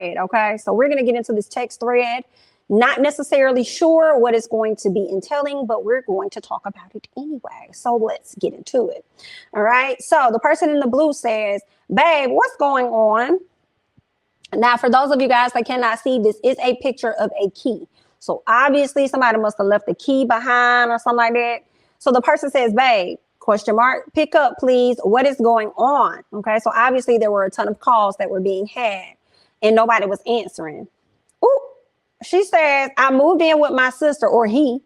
Okay, so we're going to get into this text thread. Not necessarily sure what it's going to be entailing, but we're going to talk about it anyway. So let's get into it. All right. So the person in the blue says, babe, what's going on? Now, for those of you guys that cannot see, this is a picture of a key. So obviously somebody must have left the key behind or something like that. So the person says, babe, question mark, pick up, please. What is going on? Okay. So obviously there were a ton of calls that were being had and nobody was answering. Ooh, she says, I moved in with my sister, or he.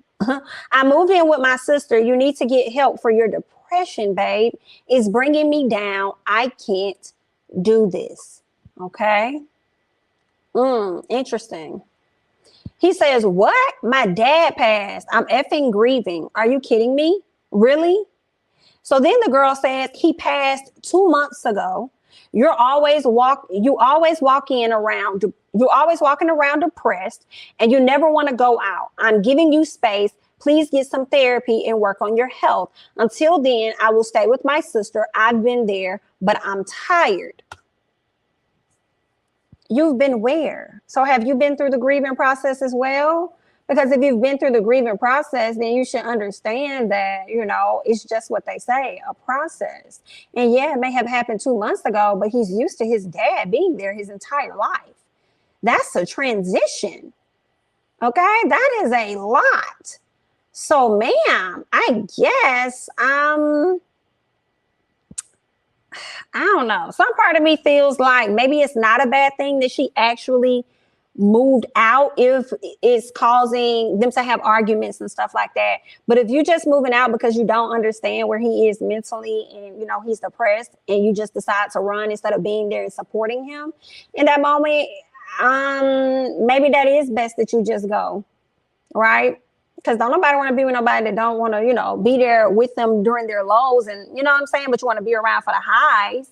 I moved in with my sister. You need to get help for your depression, babe. It's bringing me down. I can't do this. Okay. Interesting. He says, what? My dad passed. I'm effing grieving. Are you kidding me? Really? So then the girl says, he passed 2 months ago. You're always walking around depressed, and you never want to go out. I'm giving you space. Please get some therapy and work on your health. Until then, I will stay with my sister. I've been there, but I'm tired. You've been where? So have you been through the grieving process as well? Because if you've been through the grieving process, then you should understand that, it's just what they say, a process. And yeah, it may have happened 2 months ago, but he's used to his dad being there his entire life. That's a transition. Okay, that is a lot. So, ma'am, I guess, I don't know. Some part of me feels like maybe it's not a bad thing that she actually moved out if it's causing them to have arguments and stuff like that. But if you're just moving out because you don't understand where he is mentally and, he's depressed and you just decide to run instead of being there and supporting him in that moment, maybe that is best that you just go, right? Because don't nobody want to be with nobody that don't want to, be there with them during their lows and, what I'm saying? But you want to be around for the highs,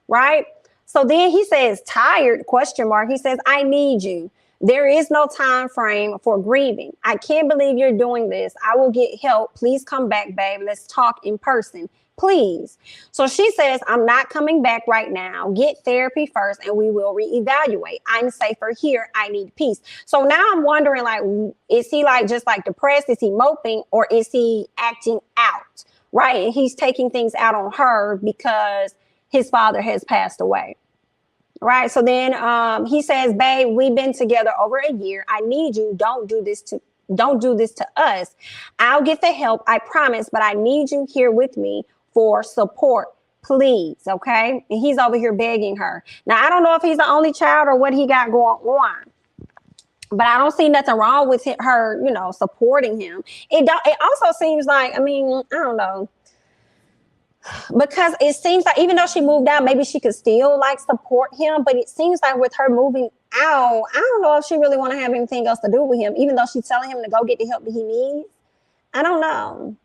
right? So then he says, tired, question mark. He says, I need you. There is no time frame for grieving. I can't believe you're doing this. I will get help. Please come back, babe. Let's talk in person, please. So she says, I'm not coming back right now. Get therapy first and we will reevaluate. I'm safer here. I need peace. So now I'm wondering, is he just depressed? Is he moping or is he acting out? Right. And he's taking things out on her because his father has passed away. Right. So then he says, babe, we've been together over a year. I need you. Don't do this to us. I'll get the help. I promise. But I need you here with me for support, please. OK. And he's over here begging her. Now, I don't know if he's the only child or what he got going on. But I don't see nothing wrong with her, supporting him. It also seems like, I don't know. Because it seems like even though she moved out, maybe she could still support him. But it seems like with her moving out, I don't know if she really want to have anything else to do with him, even though she's telling him to go get the help that he needs. I don't know.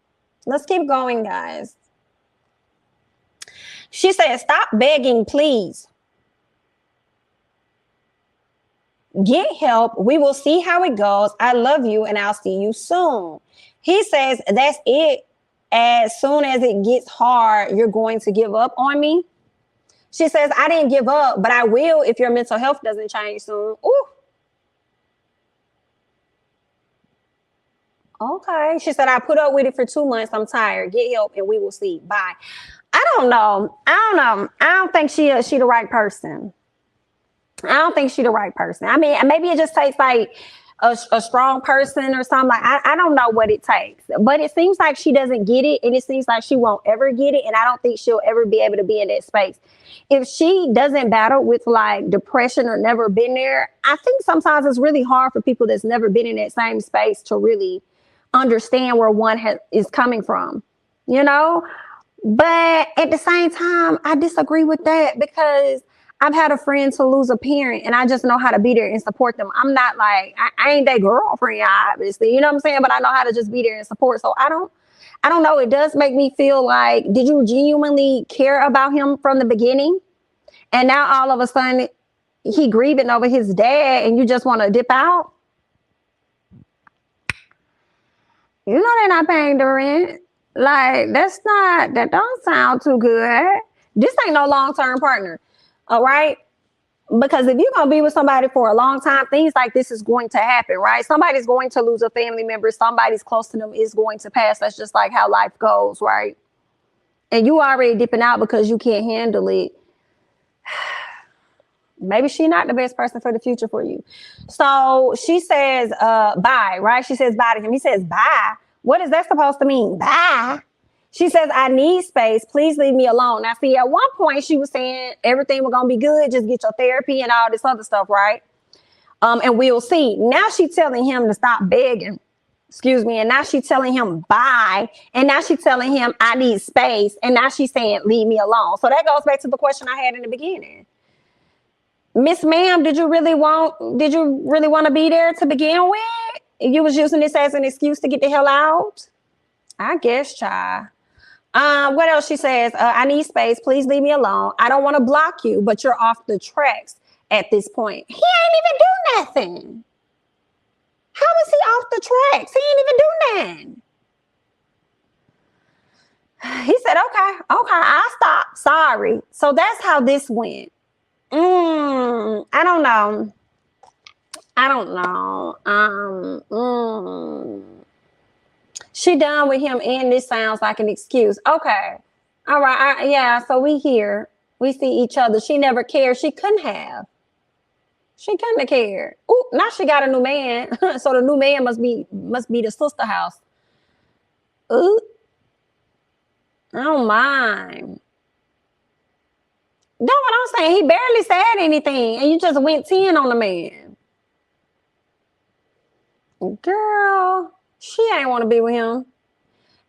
Let's keep going, guys. She said, stop begging, please. Get help. We will see how it goes. I love you and I'll see you soon. He says, that's it. As soon as it gets hard, you're going to give up on me. She says, I didn't give up, but I will if your mental health doesn't change soon. Ooh. Okay. She said, I put up with it for 2 months. I'm tired. Get help and we will see. Bye. I don't know. I don't think she the right person. I don't think she the right person. Maybe it just takes a strong person or something. I don't know what it takes, but it seems like she doesn't get it. And it seems like she won't ever get it. And I don't think she'll ever be able to be in that space. If she doesn't battle with depression or never been there, I think sometimes it's really hard for people that's never been in that same space to really understand where one is coming from, But at the same time, I disagree with that because I've had a friend to lose a parent and I just know how to be there and support them. I'm not I ain't their girlfriend, obviously, you know what I'm saying? But I know how to just be there and support. So I don't know. It does make me feel like, did you genuinely care about him from the beginning? And now all of a sudden he grieving over his dad and you just want to dip out? They're not paying the rent. That don't sound too good. This ain't no long-term partner. All right. Because if you're going to be with somebody for a long time, things like this is going to happen, right? Somebody's going to lose a family member. Somebody's close to them is going to pass. That's just like how life goes, right? And you already dipping out because you can't handle it. Maybe she's not the best person for the future for you. So she says, bye, right? She says bye to him. He says, bye. What is that supposed to mean? Bye. She says, I need space. Please leave me alone. Now, see, at one point she was saying everything was going to be good. Just get your therapy and all this other stuff, right? And we'll see. Now she's telling him to stop begging. Excuse me. And now she's telling him bye. And now she's telling him I need space. And now she's saying leave me alone. So that goes back to the question I had in the beginning. Miss Ma'am, did you really want to be there to begin with? You was using this as an excuse to get the hell out? I guess, child. What else she says? I need space. Please leave me alone. I don't want to block you, but you're off the tracks at this point. He ain't even do nothing. How is he off the tracks? He ain't even do nothing. He said, okay, I'll stop. Sorry. So that's how this went. I don't know. She done with him, and this sounds like an excuse. Okay. All right. Yeah. So we here. We see each other. She never cared. She couldn't have. She couldn't have cared. Ooh, now she got a new man. So the new man must be the sister house. Ooh. I don't mind. That's what I'm saying. He barely said anything, and you just went 10 on the man. Girl, she ain't want to be with him.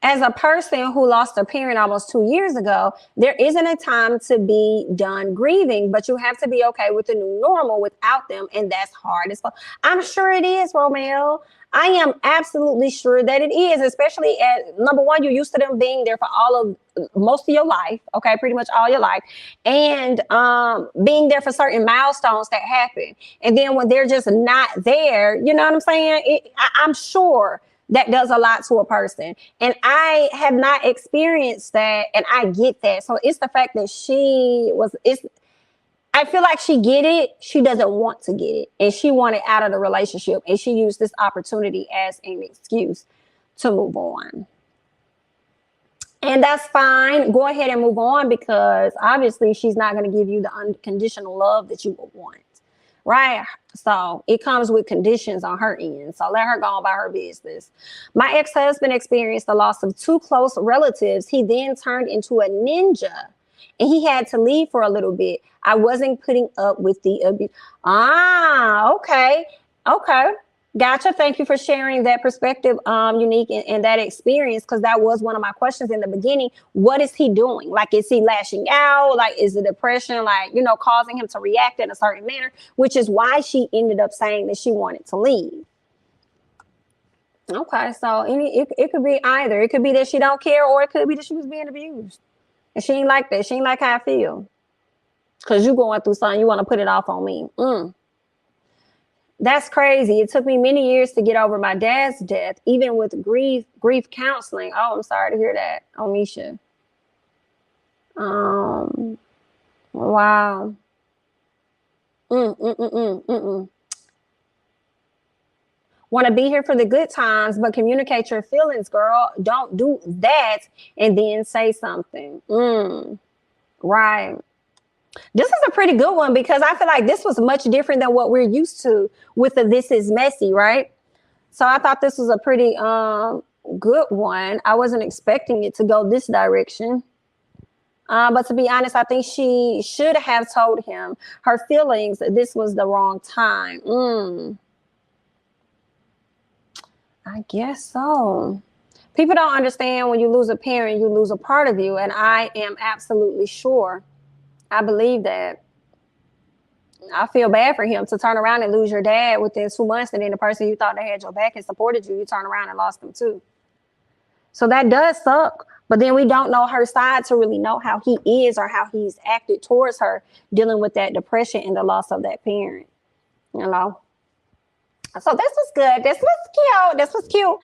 As a person who lost a parent almost 2 years ago, there isn't a time to be done grieving, but you have to be okay with the new normal without them, and that's hard as fuck. I'm sure it is, Romeo. I am absolutely sure that it is, especially at number one, you're used to them being there for most of your life, okay, pretty much all your life, and being there for certain milestones that happen. And then when they're just not there, you know what I'm saying? I'm sure that does a lot to a person. And I have not experienced that, and I get that. So it's the fact that I feel like she get it. She doesn't want to get it. And she wanted out of the relationship. And she used this opportunity as an excuse to move on. And that's fine. Go ahead and move on, because obviously she's not going to give you the unconditional love that you would want. Right? So it comes with conditions on her end. So let her go on about her business. My ex-husband experienced the loss of 2 close relatives. He then turned into a ninja, and he had to leave for a little bit. I wasn't putting up with the abuse. Okay. Gotcha. Thank you for sharing that perspective, Unique, and that experience, because that was one of my questions in the beginning. What is he doing? Like, is he lashing out? Like, is the depression, like, causing him to react in a certain manner, which is why she ended up saying that she wanted to leave. Okay, so it could be either. It could be that she don't care, or it could be that she was being abused. And she ain't like that. She ain't like how I feel. Because you going through something, you want to put it off on me. That's crazy. It took me many years to get over my dad's death, even with grief counseling. Oh, I'm sorry to hear that, Omisha. Wow. Want to be here for the good times, but communicate your feelings, girl. Don't do that and then say something. Right. This is a pretty good one, because I feel like this was much different than what we're used to with the This Is Messy, right? So I thought this was a pretty good one. I wasn't expecting it to go this direction. But to be honest, I think she should have told him her feelings. This was the wrong time. I guess so. People don't understand when you lose a parent, you lose a part of you. And I am absolutely sure. I believe that. I feel bad for him to turn around and lose your dad within 2 months, and then the person you thought that had your back and supported you, you turn around and lost them too. So that does suck. But then we don't know her side to really know how he is or how he's acted towards her, dealing with that depression and the loss of that parent. So this was good. This was cute.